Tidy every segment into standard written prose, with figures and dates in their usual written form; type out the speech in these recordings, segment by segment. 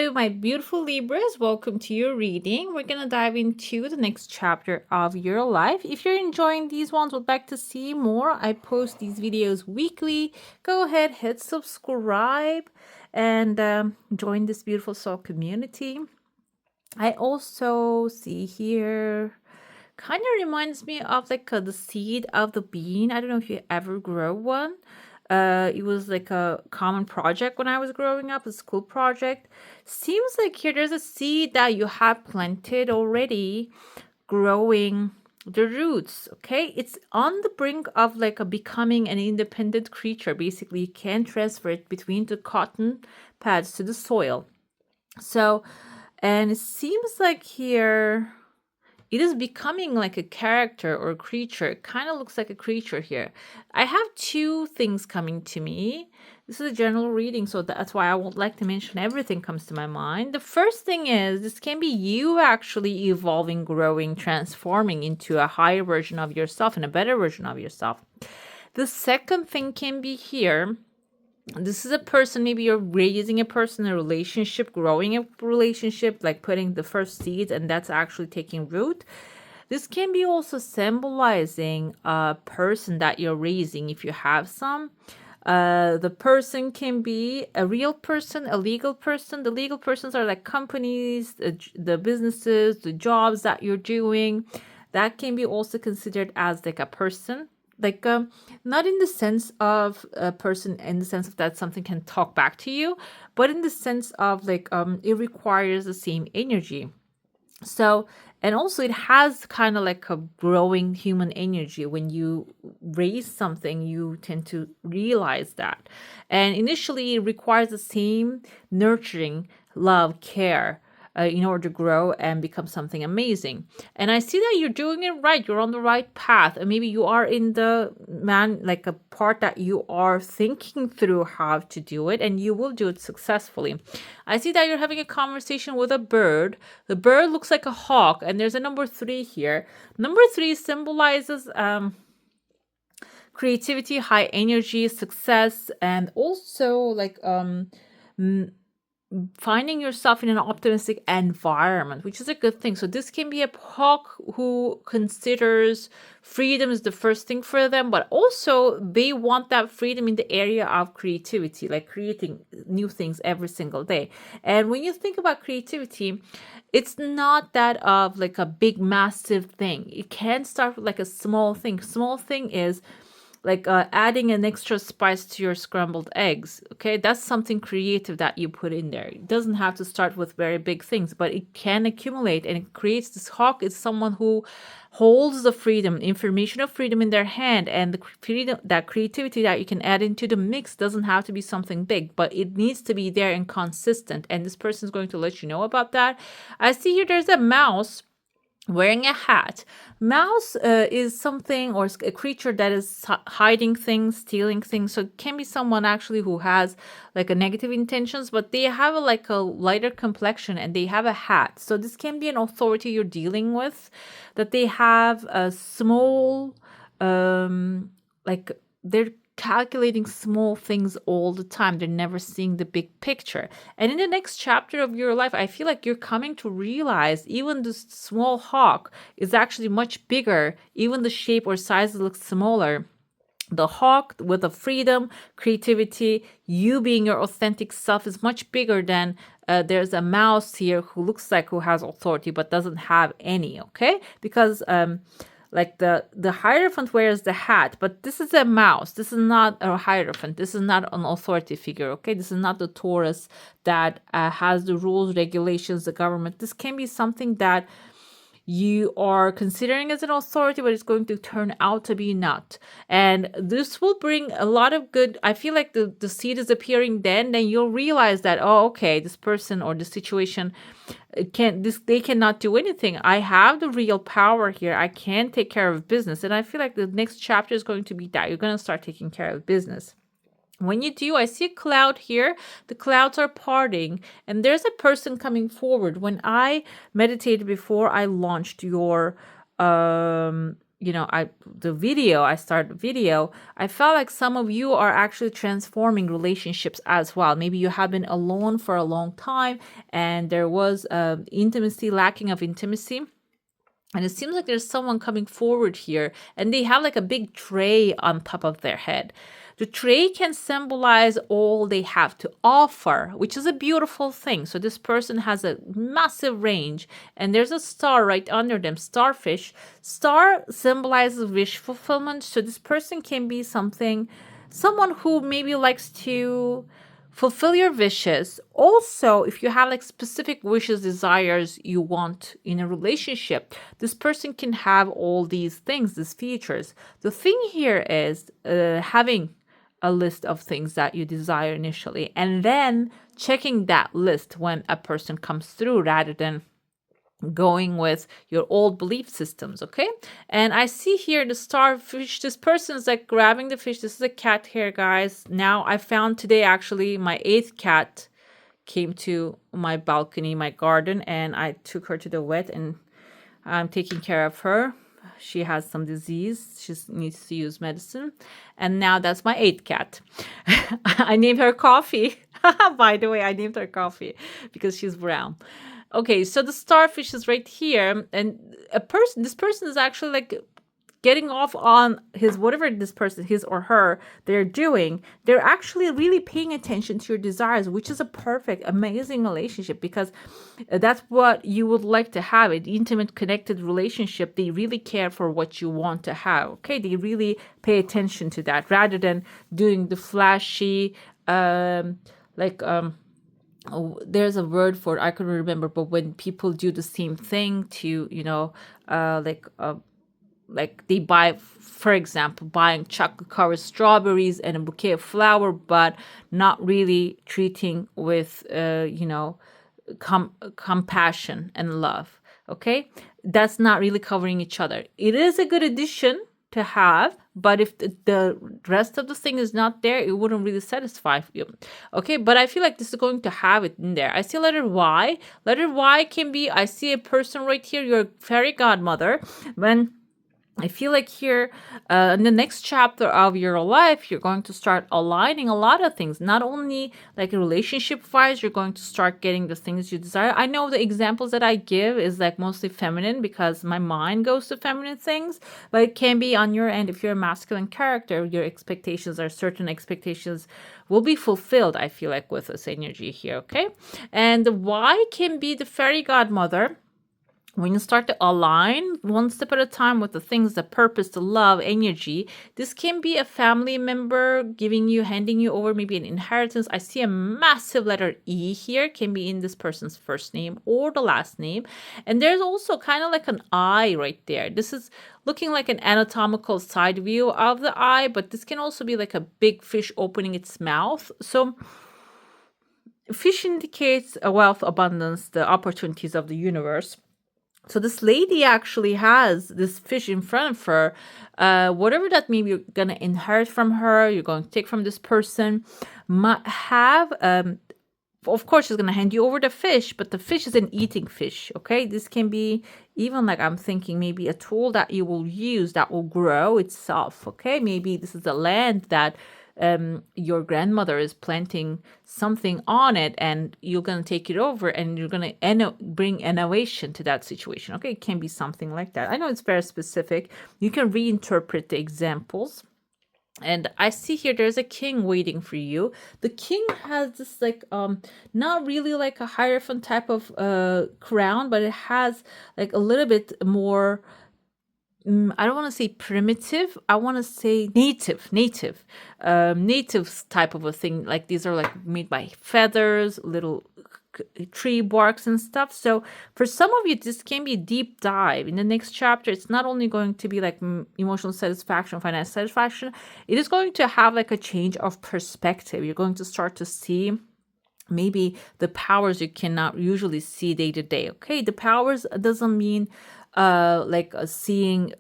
Hello, my beautiful Libras. Welcome to your reading. We're going to dive into the next chapter of your life. If you're enjoying these ones, would like to see more, I post these videos weekly. Go ahead, hit subscribe, and join this beautiful soul community. I also see here, kind of reminds me of like the seed of the bean. I don't know if you ever grow one. It was like a common project when I was growing up, a school project. Seems like here there's a seed that you have planted already, growing the roots. Okay, it's on the brink of like a becoming an independent creature. Basically, you can transfer it between the cotton pads to the soil. So, and it seems like here it is becoming like a character or a creature. It kind of looks like a creature here. I have two things coming to me. This is a general reading, so that's why I won't like to mention everything comes to my mind. The first thing is this can be you actually evolving, growing, transforming into a higher version of yourself and a better version of yourself. The second thing can be here. This is a person, maybe you're raising a person, a relationship, growing a relationship, like putting the first seeds, and that's actually taking root. This can be also symbolizing a person that you're raising if you have some. The person can be a real person, a legal person. The legal persons are like companies, the businesses, the jobs that you're doing. That can be also considered as like a person. Like not in the sense of a person in the sense of that something can talk back to you, but in the sense of like it requires the same energy. So, and also it has kind of like a growing human energy. When you raise something, you tend to realize that. And initially it requires the same nurturing, love, care, in order to grow and become something amazing. And I see that you're doing it right. You're on the right path. And maybe you are in the like a part that you are thinking through how to do it, and you will do it successfully. I see that you're having a conversation with a bird. The bird looks like a hawk, and there's a number 3 here. Number 3 symbolizes creativity, high energy, success, and also like finding yourself in an optimistic environment, which is a good thing. So this can be a hawk who considers freedom is the first thing for them, but also they want that freedom in the area of creativity, like creating new things every single day. And when you think about creativity, it's not that of like a big, massive thing. It can start with like a small thing. Small thing is like adding an extra spice to your scrambled eggs. Okay, that's something creative that you put in there. It doesn't have to start with very big things, but it can accumulate, and it creates this hawk. Is someone who holds the freedom, information of freedom in their hand, and the freedom, that creativity that you can add into the mix doesn't have to be something big, but it needs to be there and consistent. And this person is going to let you know about that. I see here there's a mouse wearing a hat. Mouse is something or a creature that is hiding things, stealing things. So it can be someone actually who has like a negative intentions, but they have like a lighter complexion and they have a hat. So this can be an authority you're dealing with, that they have a small, like they're calculating small things all the time. They're never seeing the big picture. And in the next chapter of your life, I feel like you're coming to realize even this small hawk is actually much bigger. Even the shape or size looks smaller. The hawk with the freedom, creativity, you being your authentic self is much bigger than there's a mouse here who looks like who has authority but doesn't have any, okay? Because like the hierophant wears the hat, but this is a mouse. This is not a hierophant. This is not an authority figure, okay? This is not the Taurus that has the rules, regulations, the government. This can be something that you are considering as an authority, but it's going to turn out to be not. And this will bring a lot of good. I feel like the seed is appearing then you'll realize that, oh, okay, this person or the situation they cannot do anything. I have the real power here. I can take care of business. And I feel like the next chapter is going to be that you're going to start taking care of business. When you do, I see a cloud here. The clouds are parting and there's a person coming forward. When I meditated before I launched your I started the video, I felt like some of you are actually transforming relationships as well. Maybe you have been alone for a long time and there was intimacy, lacking of intimacy. And it seems like there's someone coming forward here and they have like a big tray on top of their head. The tray can symbolize all they have to offer, which is a beautiful thing. So this person has a massive range and there's a star right under them, starfish. Star symbolizes wish fulfillment. So this person can be someone who maybe likes to fulfill your wishes. Also, if you have like specific wishes, desires you want in a relationship, this person can have all these things, these features. The thing here is having a list of things that you desire initially and then checking that list when a person comes through rather than going with your old belief systems. Okay, and I see here the starfish. This person is like grabbing the fish. This is a cat here, guys. Now I found today actually my 8th cat came to my balcony, my garden, and I took her to the vet and I'm taking care of her. She has some disease. She needs to use medicine. And now that's my 8th cat. I named her Coffee. By the way, I named her Coffee because she's brown. Okay, so the starfish is right here. And this person is actually like getting off on whatever this person, his or her, they're doing. They're actually really paying attention to your desires, which is a perfect, amazing relationship because that's what you would like to have, an intimate, connected relationship. They really care for what you want to have. Okay, they really pay attention to that rather than doing the flashy, there's a word for it, I couldn't remember, but when people do the same thing to, like they buy, for example, buying chocolate covered strawberries and a bouquet of flower, but not really treating with, compassion and love. Okay, that's not really covering each other. It is a good addition to have, but if the rest of the thing is not there, it wouldn't really satisfy you. Okay, but I feel like this is going to have it in there. I see letter Y. Letter Y can be, I see a person right here, your fairy godmother. When I feel like here in the next chapter of your life, you're going to start aligning a lot of things. Not only like relationship-wise, you're going to start getting the things you desire. I know the examples that I give is like mostly feminine because my mind goes to feminine things, but it can be on your end if you're a masculine character, your expectations are certain expectations will be fulfilled, I feel like, with this energy here, okay? And the Y can be the fairy godmother. When you start to align one step at a time with the things, the purpose, the love, energy, this can be a family member handing you over maybe an inheritance. I see a massive letter E here, can be in this person's first name or the last name. And there's also kind of like an eye right there. This is looking like an anatomical side view of the eye, but this can also be like a big fish opening its mouth. So fish indicates a wealth, abundance, the opportunities of the universe. So this lady actually has this fish in front of her. Whatever that maybe you're going to inherit from her, you're going to take from this person, might have, of course, she's going to hand you over the fish, but the fish is an eating fish, okay? This can be even like I'm thinking maybe a tool that you will use that will grow itself, okay? Maybe this is the land that your grandmother is planting something on it and you're going to take it over and you're going to bring innovation to that situation. Okay, it can be something like that. I know it's very specific. You can reinterpret the examples. And I see here there's a king waiting for you. The king has this like not really like a hierophant type of crown, but it has like a little bit more, I don't want to say primitive. I want to say native type of a thing. Like these are like made by feathers, little tree barks and stuff. So for some of you, this can be a deep dive. In the next chapter, it's not only going to be like emotional satisfaction, financial satisfaction. It is going to have like a change of perspective. You're going to start to see maybe the powers you cannot usually see day to day. Okay, the powers doesn't mean seeing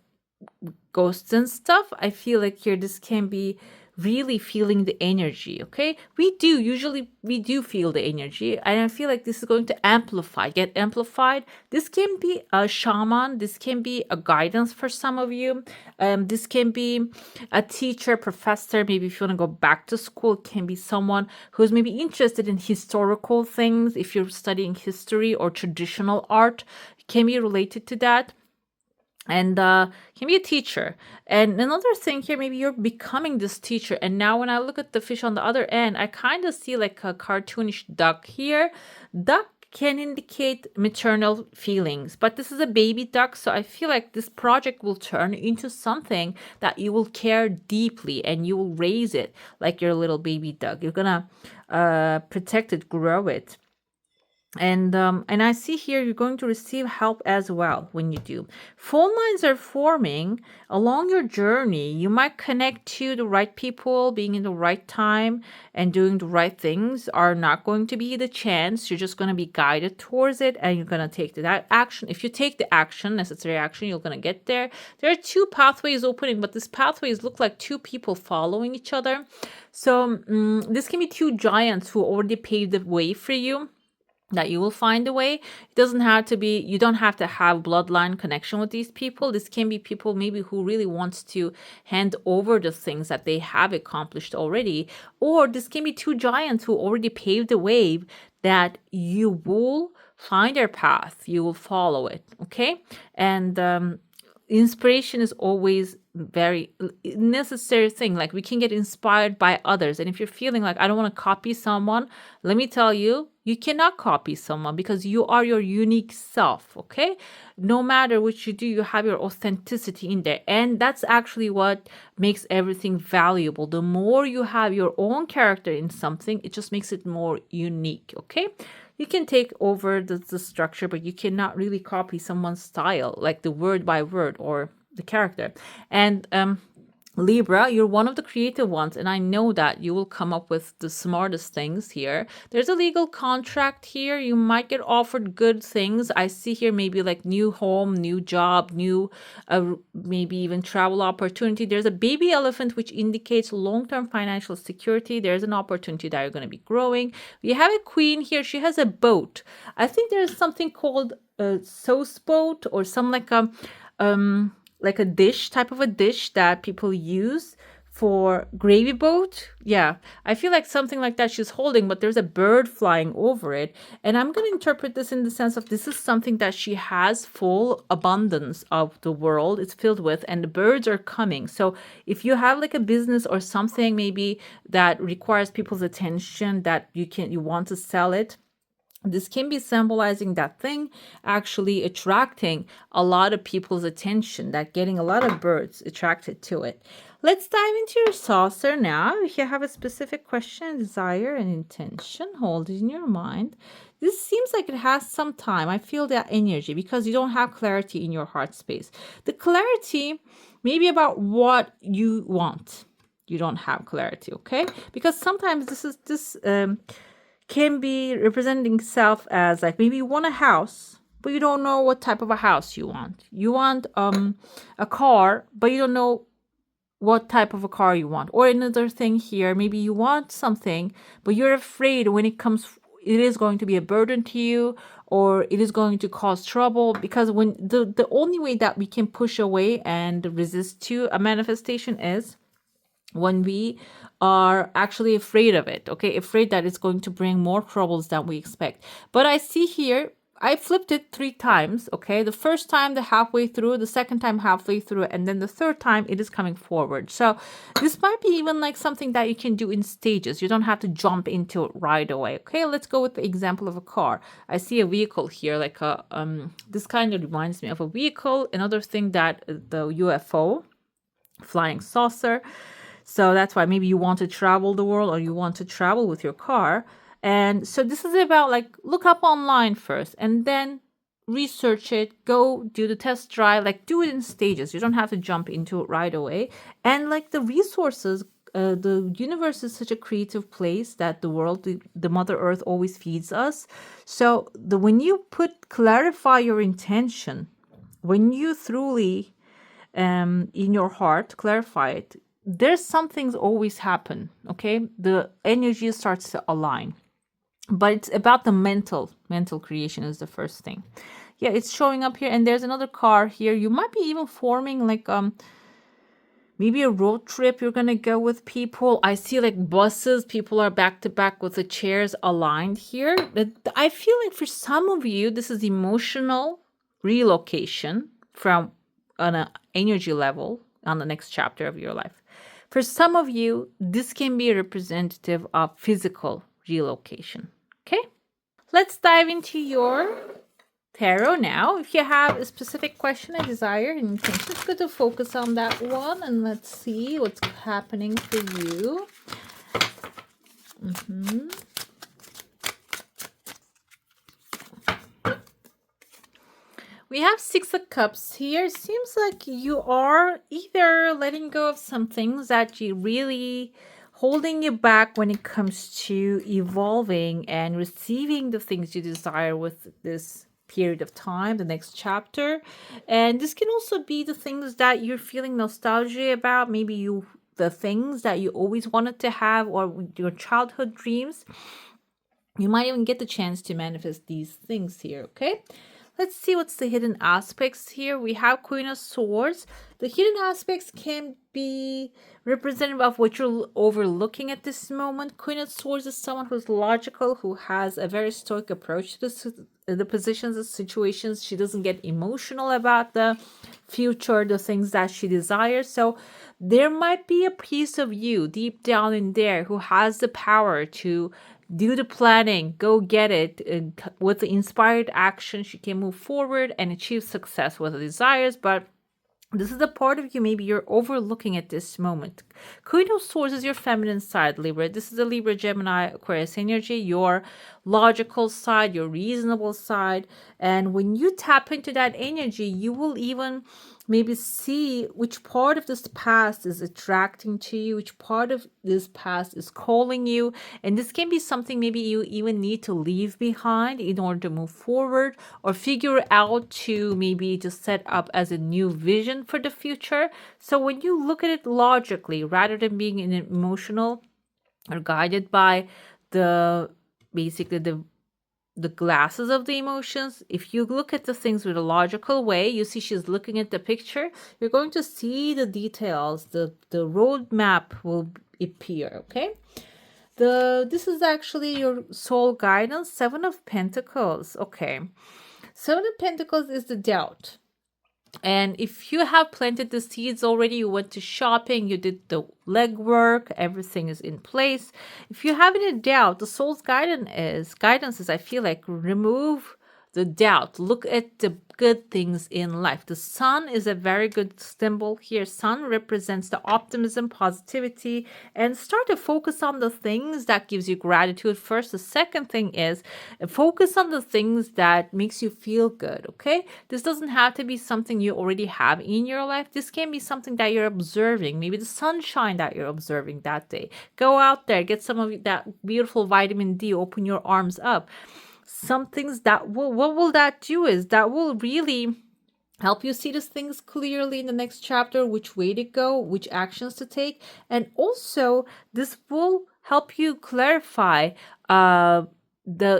ghosts and stuff. I feel like here this can be really feeling the energy. Okay, we do feel the energy, and I feel like this is going to get amplified. This can be a shaman, this can be a guidance for some of you, this can be a teacher, professor. Maybe if you want to go back to school, it can be someone who's maybe interested in historical things. If you're studying history or traditional art, it can be related to that, and can be a teacher. And another thing here, maybe you're becoming this teacher, and now when I look at the fish on the other end, I kind of see like a cartoonish duck here. Duck can indicate maternal feelings, but this is a baby duck, so I feel like this project will turn into something that you will care deeply, and you will raise it like your little baby duck. You're gonna protect it, grow it. And I see here you're going to receive help as well when you do. Phone lines are forming along your journey. You might connect to the right people. Being in the right time and doing the right things are not going to be the chance. You're just going to be guided towards it, and you're going to take that action. If you take the action, necessary action, you're going to get there. There are two pathways opening, but these pathways look like two people following each other. So this can be two giants who already paved the way for you, that you will find a way. It doesn't have to be, you don't have to have bloodline connection with these people. This can be people maybe who really wants to hand over the things that they have accomplished already. Or this can be two giants who already paved the way, that you will find their path, you will follow it. Okay. And inspiration is always very necessary thing. Like, we can get inspired by others, and if you're feeling like, I don't want to copy someone, let me tell you, you cannot copy someone, because you are your unique self. Okay, no matter what you do, you have your authenticity in there, and that's actually what makes everything valuable. The more you have your own character in something, it just makes it more unique. Okay, you can take over the structure, but you cannot really copy someone's style, like the word by word or the character. And Libra, you're one of the creative ones, and I know that you will come up with the smartest things here. There's a legal contract here. You might get offered good things. I see here maybe like new home, new job, new maybe even travel opportunity. There's a baby elephant, which indicates long-term financial security. There's an opportunity that you're going to be growing. We have a queen here. She has a boat. I think there's something called a sauce boat, or some like a dish, type of a dish that people use for gravy boat. Yeah, I feel like something like that she's holding, but there's a bird flying over it. And I'm going to interpret this in the sense of, this is something that she has full abundance of the world. It's filled with, and the birds are coming. So if you have like a business or something maybe that requires people's attention, that you want to sell it, this can be symbolizing that thing actually attracting a lot of people's attention, that getting a lot of birds attracted to it. Let's dive into your saucer now. If you have a specific question, desire, and intention, hold it in your mind. This seems like it has some time. I feel that energy, because you don't have clarity in your heart space. The clarity may be about what you want. You don't have clarity, okay? Because sometimes this can be representing self as, like, maybe you want a house, but you don't know what type of a house you want. You want a car, but you don't know what type of a car you want. Or another thing here, maybe you want something, but you're afraid when it is going to be a burden to you, or it is going to cause trouble. Because when the only way that we can push away and resist to a manifestation is when we are actually afraid of it, okay? Afraid that it's going to bring more troubles than we expect. But I see here, I flipped it 3 times, okay? The first time, the halfway through, the second time, halfway through, and then the third time, it is coming forward. So this might be even like something that you can do in stages. You don't have to jump into it right away, okay? Let's go with the example of a car. I see a vehicle here, like a, this kind of reminds me of a vehicle. Another thing, that the UFO, flying saucer. So that's why maybe you want to travel the world, or you want to travel with your car. And so this is about, like, look up online first, and then research it, go do the test drive, like, do it in stages. You don't have to jump into it right away. And like the resources, the universe is such a creative place, that the world, the Mother Earth always feeds us. So when you clarify your intention, when you truly in your heart clarify it, there's some things always happen, okay? The energy starts to align. But it's about the mental creation is the first thing. Yeah, it's showing up here. And there's another car here. You might be even forming like maybe a road trip you're gonna go with people. I see like buses, people are back to back with the chairs aligned here. But I feel like for some of you, this is emotional relocation from on an energy level on the next chapter of your life. For some of you, this can be a representative of physical relocation. Okay? Let's dive into your tarot now. If you have a specific question, a desire, an intention, it's good to focus on that one, and let's see what's happening for you. We have Six of Cups here. Seems like you are either letting go of some things that you really holding you back when it comes to evolving and receiving the things you desire with this period of time, the next chapter. And this can also be the things that you're feeling nostalgia about, maybe the things that you always wanted to have, or your childhood dreams. You might even get the chance to manifest these things here, okay? Let's see what's the hidden aspects here. We have Queen of Swords. The hidden aspects can be representative of what you're overlooking at this moment. Queen of Swords is someone who's logical, who has a very stoic approach to the positions, the situations. She doesn't get emotional about the future, the things that she desires. So there might be a piece of you deep down in there who has the power to do the planning, go get it. And with the inspired action, she can move forward and achieve success with the desires. But this is the part of you maybe you're overlooking at this moment. Queen of Swords is your feminine side, Libra. This is the Libra, Gemini, Aquarius energy, your logical side, your reasonable side. And when you tap into that energy, you will even maybe see which part of this past is attracting to you, which part of this past is calling you. And this can be something maybe you even need to leave behind in order to move forward, or figure out to maybe to set up as a new vision for the future. So when you look at it logically, rather than being an emotional or guided by basically the glasses of the emotions, if you look at the things with a logical way, you see she's looking at the picture, you're going to see the details, the roadmap will appear, okay? This is actually your soul guidance, Seven of Pentacles, okay? Seven of Pentacles is the doubt. And if you have planted the seeds already, you went to shopping, you did the legwork, everything is in place. If you have any doubt, the soul's guidance is, I feel like, remove the doubt. Look at the good things in life. The sun is a very good symbol here. Sun represents the optimism, positivity, and start to focus on the things that gives you gratitude first. The second thing is focus on the things that makes you feel good, okay? This doesn't have to be something you already have in your life. This can be something that you're observing, maybe the sunshine that you're observing that day. Go out there, get some of that beautiful vitamin D, open your arms up. Some things that what will that do is that will really help you see these things clearly in the next chapter, which way to go, which actions to take. And also this will help you clarify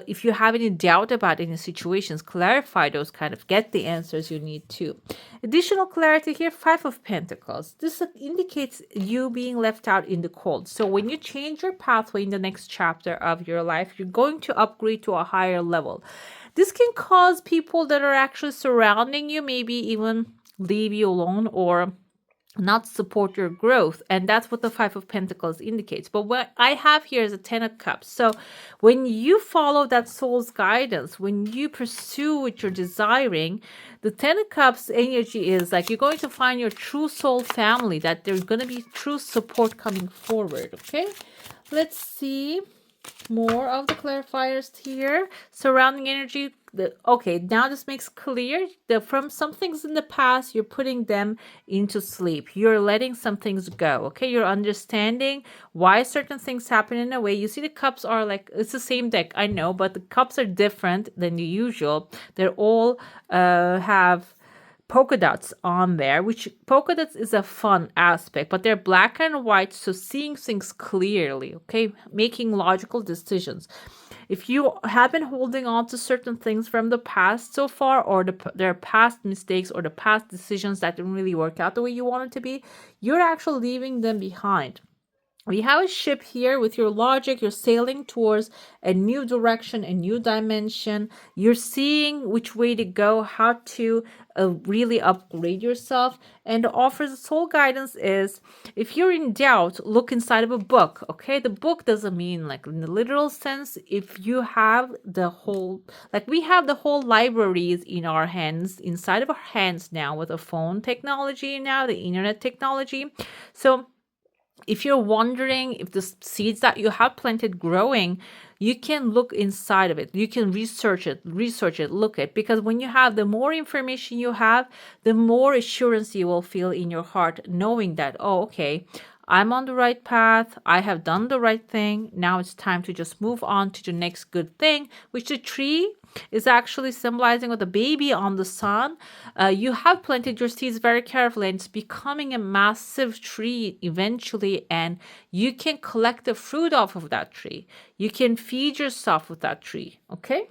if you have any doubt about any situations, clarify those, kind of get the answers you need to. Additional clarity here, Five of Pentacles. This indicates you being left out in the cold. So when you change your pathway in the next chapter of your life, you're going to upgrade to a higher level. This can cause people that are actually surrounding you maybe even leave you alone or not support your growth. And that's what the Five of Pentacles indicates. But what I have here is a Ten of Cups. So when you follow that soul's guidance, when you pursue what you're desiring, the Ten of Cups energy is like you're going to find your true soul family, that there's going to be true support coming forward, okay? Let's see more of the clarifiers here. Surrounding energy. Okay, now this makes clear that from some things in the past, you're putting them into sleep. You're letting some things go, okay? You're understanding why certain things happen in a way. You see the cups are like, it's the same deck, I know, but the cups are different than the usual. They're all have polka dots on there, which polka dots is a fun aspect, but they're black and white, so seeing things clearly, okay, making logical decisions. If you have been holding on to certain things from the past so far, or their past mistakes or the past decisions that didn't really work out the way you wanted to be, you're actually leaving them behind. We have a ship here with your logic. You're sailing towards a new direction, a new dimension. You're seeing which way to go, how to really upgrade yourself. And the offer, the soul guidance is, if you're in doubt, look inside of a book. Okay, the book doesn't mean like in the literal sense. If you have the whole, like we have the whole libraries in our hands, inside of our hands now, with the phone technology now, the internet technology. So if you're wondering if the seeds that you have planted growing, you can look inside of it. You can research it, look at, because when you have, the more information you have, the more assurance you will feel in your heart, knowing that, oh, okay, I'm on the right path. I have done the right thing. Now it's time to just move on to the next good thing, which the tree is actually symbolizing with the baby on the sun. You have planted your seeds very carefully, and it's becoming a massive tree eventually, and you can collect the fruit off of that tree. You can feed yourself with that tree, okay?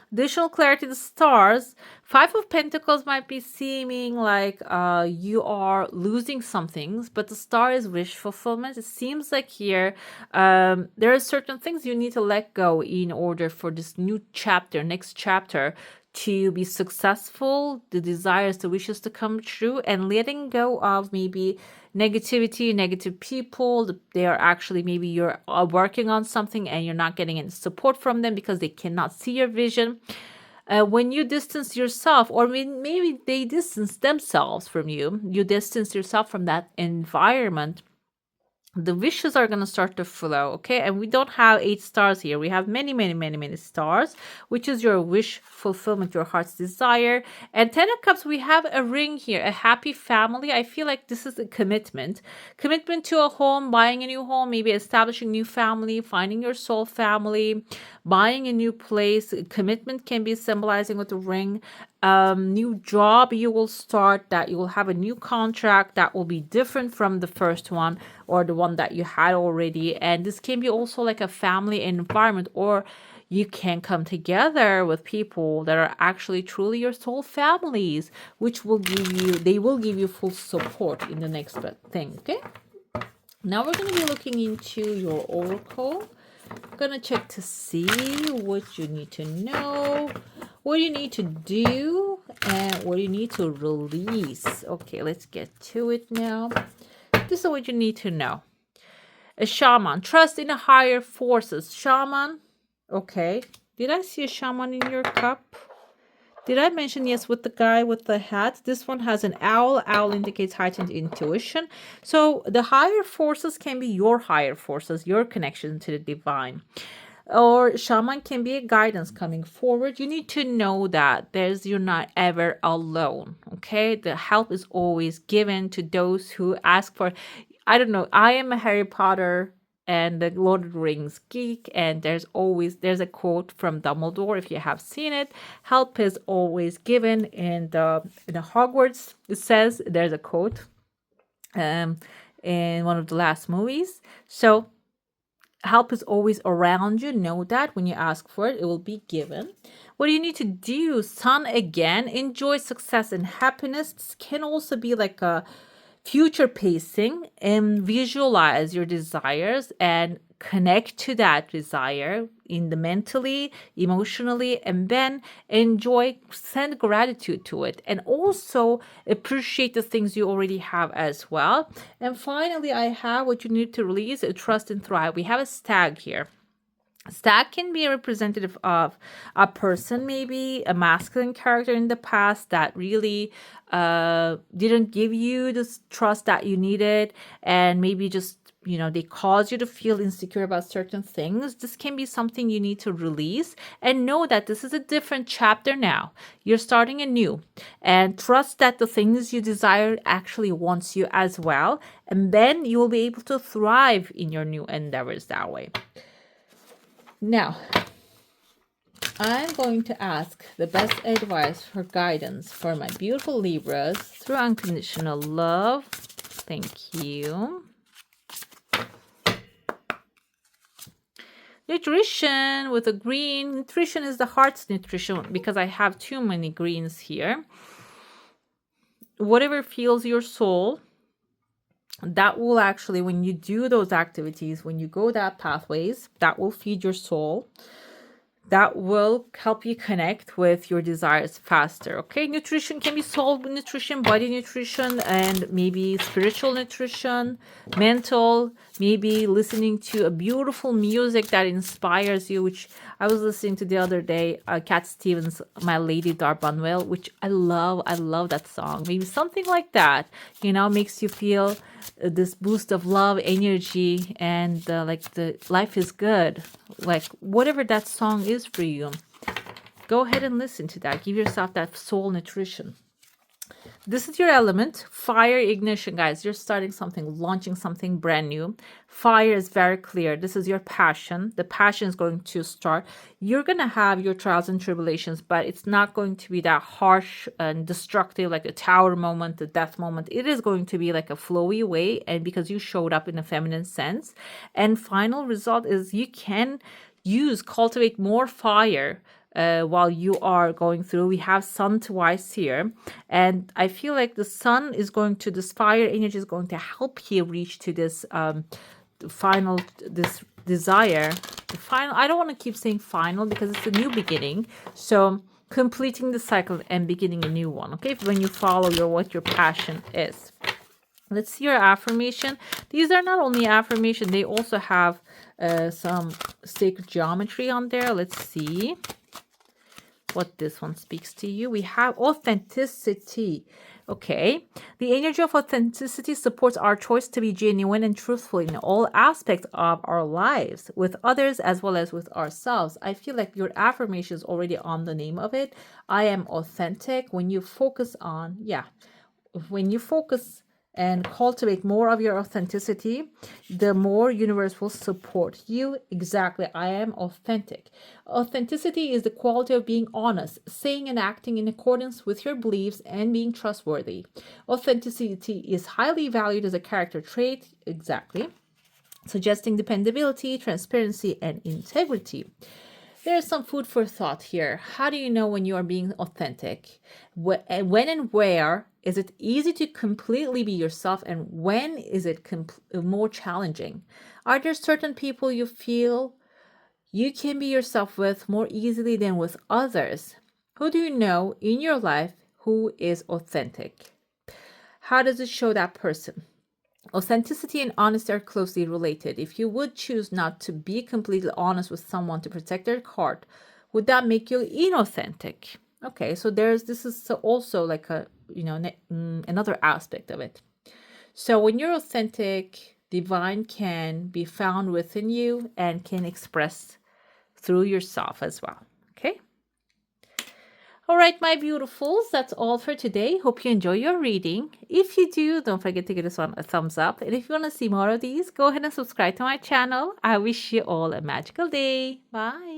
Additional clarity, the stars. Five of Pentacles might be seeming like you are losing some things, but the star is wish fulfillment. It seems like here there are certain things you need to let go in order for this new chapter, next chapter, to be successful, the desires, the wishes to come true, and letting go of maybe negativity, negative people. They are actually, maybe you're working on something and you're not getting any support from them because they cannot see your vision. When you distance yourself, or maybe they distance themselves from you, you distance yourself from that environment, the wishes are going to start to flow, okay? And we don't have 8 stars here. We have many, many, many, many stars, which is your wish fulfillment, your heart's desire. And 10 of Cups, we have a ring here, a happy family. I feel like this is a commitment. Commitment to a home, buying a new home, maybe establishing a new family, finding your soul family, buying a new place. Commitment can be symbolizing with the ring. New job you will start, that you will have a new contract that will be different from the first one or the one that you had already. And this can be also like a family environment, or you can come together with people that are actually truly your soul families, which will give you, they will give you full support in the next thing, okay? Now we're going to be looking into your oracle. I'm going to check to see what you need to know, what you need to do, and what you need to release. Okay, let's get to it now. This is what you need to know. A shaman. Trust in the higher forces. Shaman. Okay. Did I see a shaman in your cup? Did I mention, yes, with the guy with the hat? This one has an owl. Owl indicates heightened intuition. So the higher forces can be your higher forces, your connection to the divine. Or shaman can be a guidance coming forward. You need to know that you're not ever alone, okay? The help is always given to those who ask for. I don't know. I am a Harry Potter and the Lord of the Rings geek, and there's a quote from Dumbledore, if you have seen it. Help is always given in the Hogwarts. It says, there's a quote in one of the last movies. So help is always around you. Know that when you ask for it, it will be given. What do you need to do? Sun again. Enjoy success and happiness. This can also be like a future pacing, and visualize your desires and connect to that desire in the mentally, emotionally, and then send gratitude to it, and also appreciate the things you already have as well. And finally, I have what you need to release, trust and thrive. We have a stag here. Stag can be a representative of a person, maybe a masculine character in the past that really didn't give you the trust that you needed, and maybe just, they cause you to feel insecure about certain things. This can be something you need to release, and know that this is a different chapter now. You're starting anew, and trust that the things you desire actually wants you as well, and then you will be able to thrive in your new endeavors that way. Now, I'm going to ask the best advice for guidance for my beautiful Libras through unconditional love. Thank you. Nutrition with a green. Nutrition is the heart's nutrition because I have too many greens here. Whatever fuels your soul, that will actually, when you do those activities, when you go that pathways, that will feed your soul. That will help you connect with your desires faster. Okay, nutrition can be soul nutrition, body nutrition, and maybe spiritual nutrition, mental, maybe listening to a beautiful music that inspires you, which I was listening to the other day, Cat Stevens, My Lady Darbanwell, which I love that song. Maybe something like that, makes you feel this boost of love, energy, and like the life is good. Like whatever that song is for you, go ahead and listen to that. Give yourself that soul nutrition. This is your element, fire, ignition, guys. You're starting something, launching something brand new. Fire is very clear. This is your passion. The passion is going to start. You're going to have your trials and tribulations, but it's not going to be that harsh and destructive, like a tower moment, the death moment. It is going to be like a flowy way, and because you showed up in a feminine sense. And final result is you can cultivate more fire while you are going through. We have sun twice here, and I feel like the sun is going to, this fire energy is going to help you reach to this final, this desire, the final. I don't want to keep saying final because it's a new beginning, so completing the cycle and beginning a new one. Okay, when you follow what your passion is. Let's see your affirmation. These are not only affirmation, they also have some sacred geometry on there. Let's see what this one speaks to you. We have authenticity. Okay. The energy of authenticity supports our choice to be genuine and truthful in all aspects of our lives, with others as well as with ourselves. I feel like your affirmation is already on the name of it. I am authentic. When you focus on, when you focus and cultivate more of your authenticity, the more universe will support you. Exactly. I am authentic. Authenticity is the quality of being honest, saying and acting in accordance with your beliefs, and being trustworthy. Authenticity is highly valued as a character trait. Exactly. Suggesting dependability, transparency, and integrity. There's some food for thought here. How do you know when you are being authentic? When and where is it easy to completely be yourself, and when is it more challenging? Are there certain people you feel you can be yourself with more easily than with others? Who do you know in your life who is authentic? How does it show that person? Authenticity and honesty are closely related. If you would choose not to be completely honest with someone to protect their heart, would that make you inauthentic? Okay, so this is also like a, another aspect of it. So when you're authentic, divine can be found within you and can express through yourself as well. Okay. All right, my beautifuls, that's all for today. Hope you enjoy your reading. If you do, don't forget to give this one a thumbs up. And if you want to see more of these, go ahead and subscribe to my channel. I wish you all a magical day. Bye.